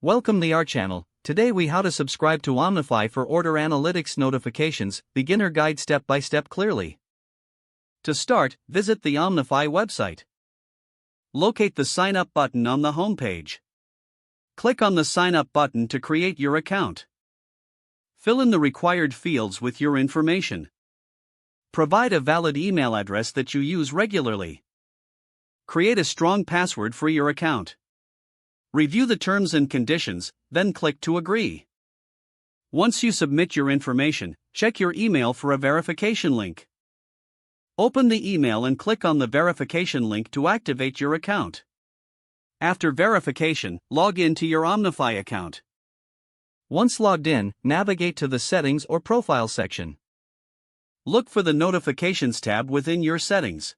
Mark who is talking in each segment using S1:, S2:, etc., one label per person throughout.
S1: Welcome to our channel. Today we how to subscribe to Omnify for order analytics notifications, beginner guide step by step clearly. To start, visit the Omnify website. Locate the sign up button on the home page. Click on the sign up button to create your account. Fill in the required fields with your information. Provide a valid email address that you use regularly. Create a strong password for your account. Review the terms and conditions, then click to agree. Once you submit your information, check your email for a verification link. Open the email and click on the verification link to activate your account. After verification, log in to your Omnify account. Once logged in, navigate to the Settings or Profile section. Look for the Notifications tab within your settings.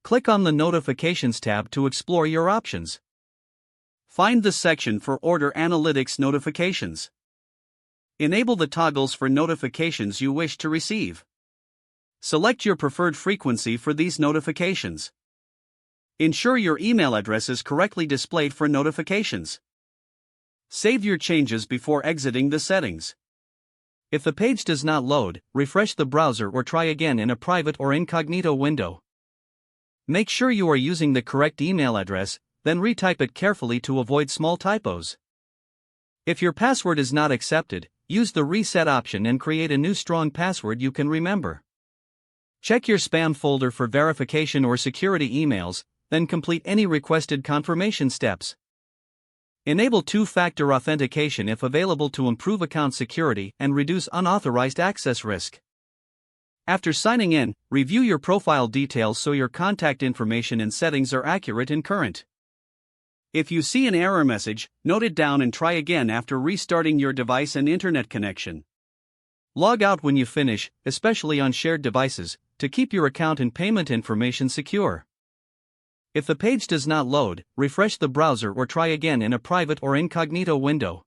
S1: Click on the Notifications tab to explore your options. Find the section for Order Analytics Notifications. Enable the toggles for notifications you wish to receive. Select your preferred frequency for these notifications. Ensure your email address is correctly displayed for notifications. Save your changes before exiting the settings. If the page does not load, refresh the browser or try again in a private or incognito window. Make sure you are using the correct email address, then retype it carefully to avoid small typos. If your password is not accepted, use the reset option and create a new strong password you can remember. Check your spam folder for verification or security emails, then complete any requested confirmation steps. Enable two-factor authentication if available to improve account security and reduce unauthorized access risk. After signing in, review your profile details so your contact information and settings are accurate and current. If you see an error message, note it down and try again after restarting your device and internet connection. Log out when you finish, especially on shared devices, to keep your account and payment information secure. If the page does not load, refresh the browser or try again in a private or incognito window.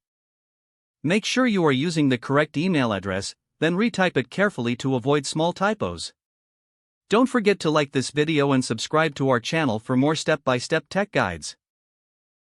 S1: Make sure you are using the correct email address, then retype it carefully to avoid small typos. Don't forget to like this video and subscribe to our channel for more step-by-step tech guides.